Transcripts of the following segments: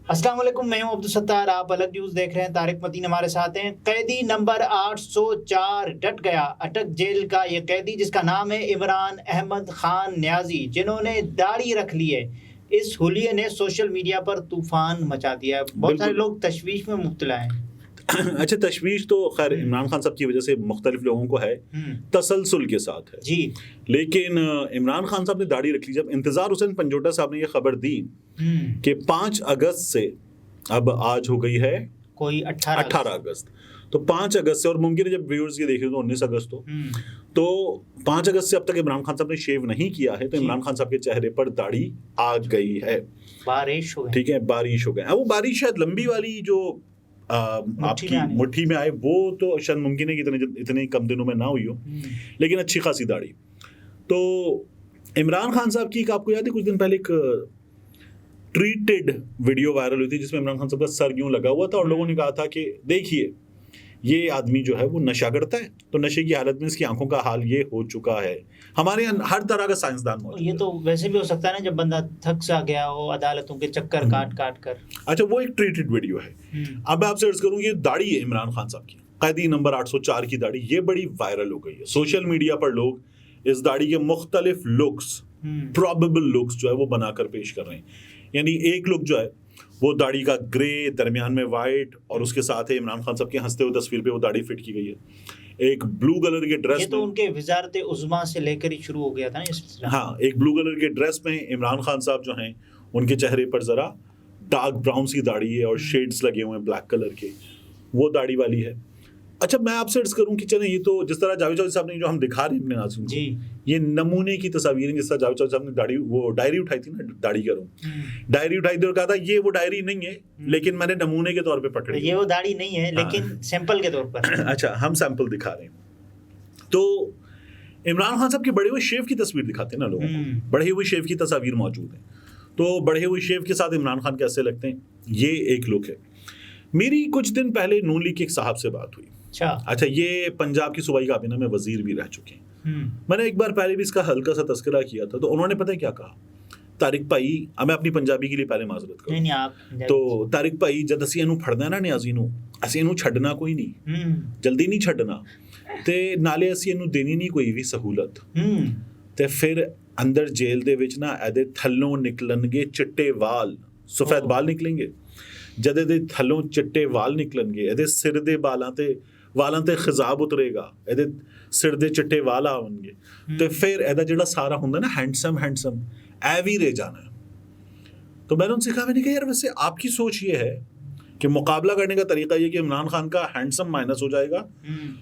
السلام علیکم، میں ہوں عبدالستار، آپ الگ نیوز دیکھ رہے ہیں۔ طارق متین ہمارے ساتھ ہیں۔ قیدی نمبر 804 ڈٹ گیا۔ اٹک جیل کا یہ قیدی جس کا نام ہے عمران احمد خان نیازی، جنہوں نے داڑھی رکھ لی ہے، اس حلیے نے سوشل میڈیا پر طوفان مچا دیا ہے۔ بہت سارے لوگ تشویش میں مبتلا ہیں۔ اچھا، تشویش تو خیر عمران خان صاحب کی وجہ سے مختلف لوگوں کو ہے، تسلسل کے ساتھ ہے جی، لیکن عمران خان صاحب نے داڑھی رکھ لی۔ جب انتظار حسین پنجوٹا صاحب نے یہ خبر دی کہ 5 اگست سے، اب آج ہو گئی ہے کوئی 18 اگست، تو 5 اگست سے، اور ممکن ہے جب ویورز یہ دیکھیں تو 19 اگست ہو، تو 5 اگست سے اب تک عمران خان صاحب نے شیو نہیں کیا ہے، تو عمران خان صاحب کے چہرے پر داڑھی آ گئی ہے، بارش ہو گئی، ٹھیک ہے، بارش ہو گئی۔ وہ بارش شاید لمبی والی جو آپ کی مٹھی میں آئے، وہ تو شاید ممکن ہے کہ اتنے کم دنوں میں نہ ہوئی ہو، لیکن اچھی خاصی داڑھی۔ تو عمران خان صاحب کی آپ کو یاد ہے کچھ دن پہلے ایک ٹریٹڈ ویڈیو وائرل ہوئی تھی جس میں عمران خان صاحب کا سر یوں لگا ہوا تھا اور لوگوں نے کہا تھا کہ دیکھیے یہ آدمی جو ہے وہ نشہ کرتا ہے، تو نشے کی حالت میں اس کی آنکھوں کا حال یہ ہو چکا ہے۔ ہمارے یہاں ہر طرح کا سائنسدان موجود ہے۔ یہ تو ویسے بھی ہو سکتا ہے نا، جب بندہ تھک سا گیا ہو عدالتوں کے چکر کاٹ کر۔ اچھا، وہ ایک ٹریٹڈ ویڈیو ہے۔ اب میں آپ سے عرض کروں، یہ داڑھی ہے عمران خان صاحب کی، قیدی نمبر 804 کی داڑھی، یہ بڑی وائرل ہو گئی ہے۔ سوشل میڈیا پر لوگ اس داڑھی کے مختلف لکس، پرابیبل لکس جو ہے وہ بنا کر پیش کر رہے ہیں۔ یعنی ایک لک جو ہے وہ داڑھی کا گرے، درمیان میں وائٹ، اور اس کے ساتھ ہے عمران خان صاحب کے ہنستے ہوئے تصویر پہ وہ داڑھی فٹ کی گئی ہے۔ ایک بلو کلر کے ڈریس، یہ تو ان کے وزارت عظمیٰ سے لے کر ہی شروع ہو گیا تھا نا یہ سلسلہ۔ ہاں، ایک بلو کلر کے ڈریس میں عمران خان صاحب جو ہیں ان کے چہرے پر ذرا ڈارک براؤن سی داڑھی ہے اور شیڈز لگے ہوئے ہیں بلیک کلر کے، وہ داڑھی والی ہے۔ اچھا، میں آپ سے عرض کروں کہ چلیں، یہ تو جس طرح جاوید چودھری صاحب نے جو ہم دکھا رہے ہیں اپنے ناظرین کو، یہ نمونے کی تصاویر ہیں۔ جس طرح جاوید چودھری صاحب نے داڑھی، وہ ڈائری اٹھائی تھی نا، داڑھی کروں ڈائری اٹھائی تھی اور کہا تھا یہ وہ ڈائری نہیں ہے، لیکن میں نے نمونے کے طور پہ پکڑی، یہ وہ داڑھی نہیں ہے لیکن سیمپل کے طور پر۔ اچھا، ہم سیمپل دکھا رہے ہیں۔ تو عمران خان صاحب کے بڑے ہوئے شیو کی تصویر دکھاتے ہیں نا لوگوں کو، بڑھے ہوئے شیو کی تصاویر موجود ہیں، تو بڑھے ہوئے شیو کے ساتھ عمران خان کیسے لگتے ہیں، یہ ایک لک ہے۔ میری کچھ دن پہلے نون لیگ کے ایک صاحب سے بات ہوئی۔ اچھا، یہ پنجاب کی صوبائی کابینہ میں وزیر بھی رہ چکے ہیں۔ میں نے ایک بار پہلے بھی اس کا ہلکا سا تذکرہ کیا تھا، تو انہوں نے پتہ ہے کیا کہا، طارق بھائی، میں اپنی پنجابی کے لیے پہلے معذرت کروں، تو طارق بھائی جد اسی اینو پھڑنا نا نیازی نو، اسی اینو چھڈنا کوئی نہیں، جلدی نہیں چھڈنا، تے نالے اسی اینو دینی نہیں کوئی بھی سہولت، تے پھر اندر جیل دے وچ نا ایدے تھلوں نکلن گے چٹے وال، سفید بال نکلیں گے، جدے دے تھلوں چٹے وال نکلن گے، ایدے سر دے والاں تے خضاب اترے گا، ایدے سر دے چٹے وال آون گے، تے پھر ایدا جڑا سارا ہوندا نا ہینڈسم ایوی رہ جانا ہے۔ تو میں نے ان سے کہا، میں نے کہا یار ویسے آپ کی سوچ یہ ہے کہ مقابلہ کرنے کا طریقہ یہ کہ عمران خان کا ہینڈسم مائنس ہو جائے گا،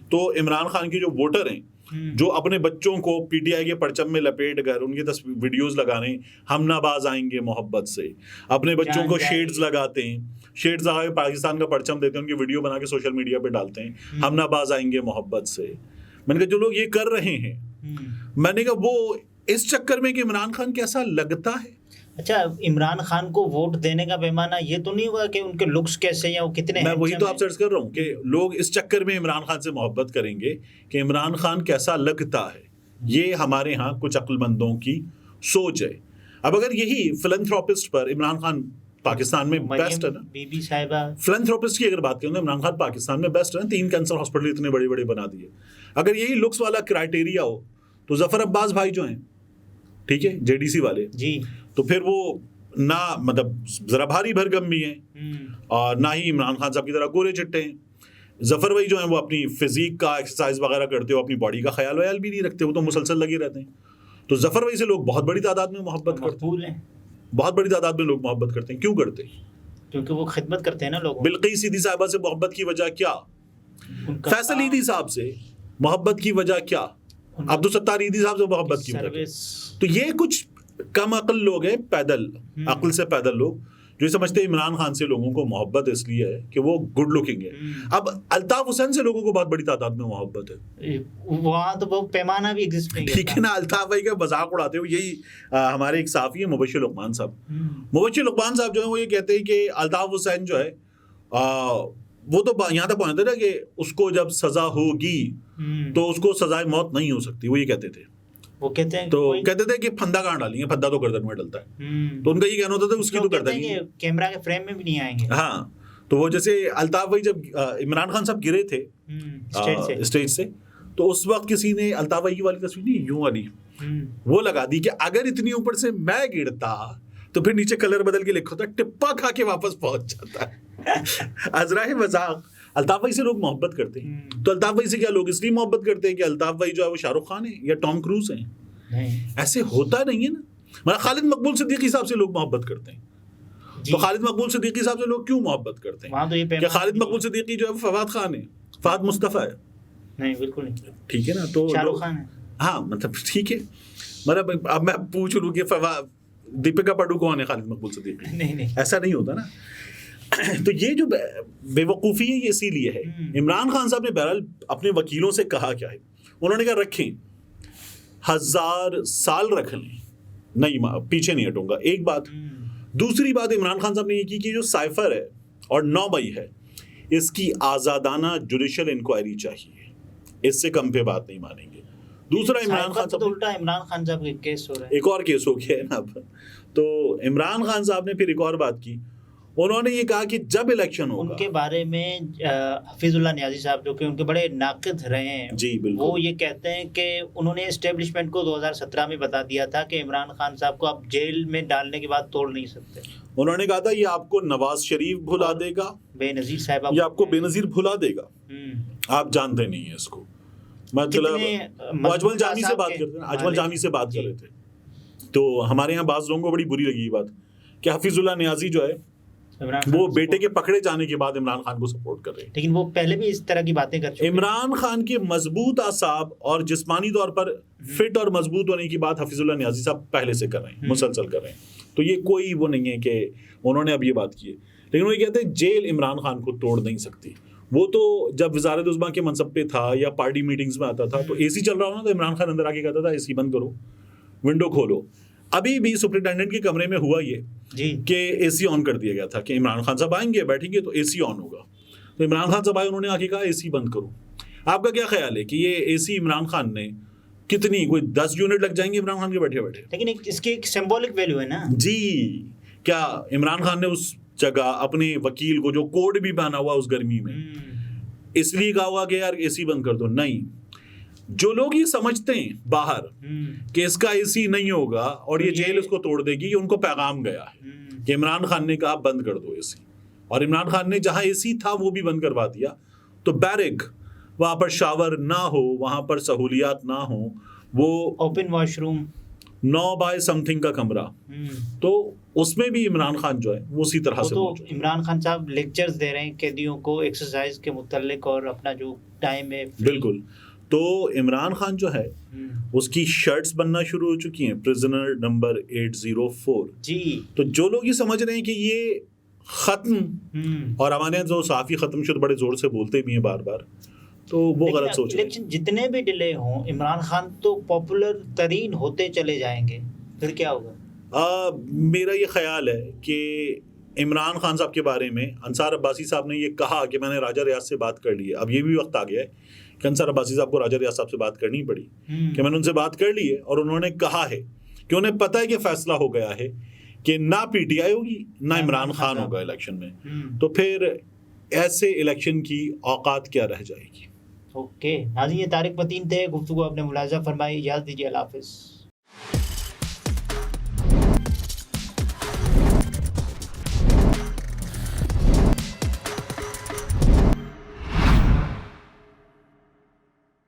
تو عمران خان کے جو ووٹر ہیں جو اپنے بچوں کو پی ٹی آئی کے پرچم میں لپیٹ کر ان کی ویڈیوز لگانے، ہم نواز آئیں گے محبت سے، اپنے بچوں کو شیڈز لگاتے ہیں، شیڈز لگا کے پاکستان کا پرچم دیتے ہیں، ان کی ویڈیو بنا کے سوشل میڈیا پہ ڈالتے ہیں، ہم نواز آئیں گے محبت سے۔ میں نے کہا جو لوگ یہ کر رہے ہیں، میں نے کہا وہ اس چکر میں کہ عمران خان کیسا لگتا ہے۔ اچھا، عمران خان کو ووٹ دینے کا پیمانہ یہ تو نہیں ہوا کہ ان کے لکس کیسے ہیں، وہ کتنے ہیں؟ میں وہی تو آپ سے عرض کر رہا ہوں کہ لوگ اس چکر میں عمران خان سے محبت کریں گے کہ عمران خان کیسا لگتا ہے۔ یہ ہمارے ہاں کچھ عقل مندوں کی سوچ ہے۔ اب اگر یہی فلنتھروپسٹ پر عمران خان پاکستان میں بیسٹ ہے نا، بی بی صاحبہ فلنتھروپسٹ کی اگر بات کریں تو عمران خان پاکستان میں بیسٹ ہے نا، 3 کینسر ہاسپٹل اتنے بڑے بڑے بنا دیے۔ اگر یہی لکس والا کرائٹیریا ہو تو ظفر عباس بھائی جو ہیں، ٹھیک ہے، جے ڈی سی والے، جی، تو پھر وہ نہ مطلب ذرا بھاری بھرگم بھی ہیں اور نہ ہی عمران خان صاحب کی طرح گورے چٹے ہیں۔ ظفر بھائی جو ہیں وہ اپنی فزیک کا ایکسرسائز وغیرہ کرتے ہو، اپنی باڈی کا خیال ویال بھی نہیں رکھتے، وہ تو مسلسل لگے رہتے ہیں۔ تو ظفر بھائی سے لوگ بہت بڑی تعداد میں محبت کرتے ہیں، بہت بڑی تعداد میں لوگ محبت کرتے ہیں۔ کیوں کرتے ہیں؟ کیونکہ وہ خدمت کرتے ہیں نا لوگوں۔ بلقیس سیدھی صاحبہ سے محبت کی وجہ کیا؟ فیصل ایدھی صاحب سے محبت کی وجہ کیا؟ عبدالستار ایدھی صاحب سے محبت کی وجہ۔ تو یہ کچھ کم عقل لوگ ہیں، پیدل عقل سے پیدل لوگ، جو سمجھتے ہیں عمران خان سے لوگوں کو محبت اس لیے ہے کہ وہ گڈ لکنگ ہے۔ اب الطاف حسین سے لوگوں کو بہت بڑی تعداد میں محبت ہے، وہاں تو وہ پیمانہ بھی ایگزسٹ نہیں کرتا، ٹھیک ہے نا۔ الطاف بھائی کا مذاق اڑاتے ہوئے یہی ہمارے ایک صحافی ہیں مبشر لقمان صاحب، مبشر لقمان صاحب جو ہیں وہ یہ کہتے ہیں کہ الطاف حسین جو ہے وہ تو یہاں تک پہنچتے نا کہ اس کو جب سزا ہوگی تو اس کو سزائے موت نہیں ہو سکتی، وہ یہ کہتے تھے۔ وہ کہتے ہیں تو کہتے تھے کہ پھندا کہاں ڈالیں گے, پھندا تو گردن میں ڈلتا ہے, تو ان کا یہ کہنا ہوتا تھا اس کی تو گردن ہی کیمرہ کے فریم میں بھی نہیں آئیں گے. ہاں, تو وہ جیسے الطاف بھائی جب عمران خان صاحب گرے تھے اسٹیج سے, تو اس وقت کسی نے الطاف بھائی کی والی تصویر نہیں, یوں والی وہ لگا دی کہ اگر اتنی اوپر سے میں گرتا تو پھر نیچے کلر بدل کے لکھا ہوتا, ٹپا کھا کے واپس پہنچ جاتا ہے. ازرائے مذاق, الطاف بھائی سے لوگ محبت کرتے ہیں, تو الطاف بھائی سے کیا لوگ اس لیے محبت کرتے ہیں کہ الطاف بھائی جو ہے وہ شاہ رخ خان ہے یا ٹام کروز ہیں؟ ایسے ہوتا نہیں ہے نا. مطلب خالد مقبول صدیقی صاحب سے لوگ محبت کرتے ہیں, تو خالد مقبول صدیقی صاحب سے لوگ کیوں محبت کرتے ہیں؟ کہ خالد مقبول صدیقی جو ہے وہ فواد خان ہے, فہد مصطفیٰ ہے. نہیں بالکل نہیں, ٹھیک ہے نا, تو شاہ رخ خان ہے. ہاں مطلب ٹھیک ہے, مطلب اب میں پوچھ لوں کہ دیپکا پاڈو کون ہے خالد مقبول صدیقی؟ نہیں, ایسا نہیں ہوتا نا. تو یہ جو بے وقوفی ہے یہ اسی لیے ہے. عمران خان صاحب نے بہرحال اپنے وکیلوں سے کہا کیا ہے, انہوں نے کہا رکھیں 1000 سال رکھ لیں, نہیں پیچھے نہیں ہٹوں گا. ایک بات. دوسری بات عمران خان صاحب نے یہ کی کہ جو سائفر ہے اور 9 مئی ہے اس کی آزادانہ جوڈیشل انکوائری چاہیے, اس سے کم پہ بات نہیں مانیں گے. دوسرا عمران خان صاحب الٹا عمران خان صاحب کا کیس ہو رہا ہے, ایک اور کیس ہو گیا ہے نا اب. تو عمران خان صاحب نے پھر ایک اور بات کی, انہوں نے یہ کہا کہ جب الیکشن ہوگا, ان کے بارے میں حفیظ اللہ نیازی صاحب جو کہ ان کے بڑے ناقد رہے ہیں, جی بالکل, وہ یہ کہتے ہیں کہ انہوں نے اسٹیبلشمنٹ کو 2017 میں بتا دیا تھا کہ عمران خان صاحب کو آپ جیل میں ڈالنے کے بعد توڑ نہیں سکتے. انہوں نے کہا تھا یہ آپ کو نواز شریف بھلا دے گا, بے نظیر صاحب یہ آپ کو بے نظیر بھلا دے گا, آپ جانتے نہیں ہیں اس کو. مطلب اجمل جامی سے بات کرتے ہیں, اجمل جامی سے بات کر رہے تھے, تو ہمارے یہاں بعض لوگوں کو بڑی بری لگی یہ بات کہ حفیظ اللہ نیازی جو ہے وہ بیٹے کے پکڑے جانے کے بعد عمران خان کو سپورٹ کر رہے ہیں. لیکن وہ پہلے بھی اس طرح کی باتیں کر چکے ہیں. عمران خان کے مضبوط اعصاب اور جسمانی طور پر فٹ اور مضبوط ہونے کی بات حفیظ اللہ نیازی صاحب پہلے سے کر رہے ہیں, مسلسل کر رہے ہیں. تو یہ کوئی وہ نہیں ہے کہ انہوں نے اب یہ بات کی ہے, لیکن وہ یہ کہتے ہیں جیل عمران خان کو توڑ نہیں سکتی. وہ تو جب وزارت عظمیٰ کے منصب پہ تھا یا پارٹی میٹنگز میں آتا تھا تو اے سی چل رہا ہونا تو عمران خان اندر آ کے کہتا تھا اے سی بند کرو, ونڈو کھولو. ابھی بھی سپرنٹینڈنٹ کے کمرے میں ہوا یہ کہ اے سی آن کر دیا گیا تھا کہ عمران خان صاحب آئیں گے بیٹھیں گے تو اے سی آن ہوگا. تو عمران خان صاحب آئے, انہوں نے آ کے کہا اے سی بند کرو. آپ کا کیا خیال ہے کہ یہ اے سی عمران خان نے کتنی, کوئی 10 یونٹ لگ جائیں گے عمران خان کے بیٹھے بیٹھے؟ لیکن اس کی ایک سمبولک ویلیو ہے نا. جی, کیا عمران خان نے اس جگہ اپنے وکیل کو جو کوڈ بھی پہنا ہوا اس گرمی میں اس لیے کہا ہوا کہ یار اے سی بند کر دو؟ نہیں. جو لوگ یہ سمجھتے ہیں باہر کہ اس کا اے سی نہیں ہوگا اور یہ جیل اس کو توڑ دے گی, ان کو پیغام گیا ہے کہ عمران خان نے کہا بند کر دو اے سی, اور عمران خان نے جہاں اے سی تھا وہ بھی بند کروا دیا. تو بیرک, وہاں پر شاور نہ ہو, وہاں پر سہولیات نہ ہوں, وہ open wash room 9 by some thing کا کمرہ, تو اس میں بھی عمران خان جو ہے وہ اسی طرح سے موجود. عمران خان صاحب لیکچرز دے رہے ہیں قیدیوں کو ایکسرسائز کے متعلق اور اپنا جو ٹائم ہے. بالکل. تو عمران خان جو ہے اس کی شرٹس بننا شروع ہو چکی ہیں, پرزنر نمبر 804. جی, تو جو لوگ یہ سمجھ رہے ہیں کہ یہ ختم, اور ہمارے یہاں جو صحافی ختم شد بڑے زور سے بولتے بھی ہیں بار بار, تو وہ غلط سوچ رہے ہیں. لیکن جتنے بھی ڈیلے ہوں عمران خان تو پاپولر ترین ہوتے چلے جائیں گے, پھر کیا ہوگا؟ میرا یہ خیال ہے کہ عمران خان صاحب کے بارے میں انصار عباسی صاحب نے یہ کہا کہ میں نے راجہ ریاض سے بات کر لی ہے. اب یہ بھی وقت آ گیا ہے کہ انصار عباسی صاحب کو راجہ ریاض صاحب سے بات کرنی پڑی کہ میں نے ان سے بات کر لی ہے, اور انہوں نے کہا ہے کہ انہیں پتہ ہے کہ فیصلہ ہو گیا ہے کہ نہ پی ٹی آئی ہوگی نہ عمران خان ہوگا الیکشن میں, تو پھر ایسے الیکشن کی اوقات کیا رہ جائے گی. اوکے ناظرین, یہ طارق متین تھے, گفتگو آپ نے ملاحظہ فرمائی. اجازت دیجیے, اللہ حافظ.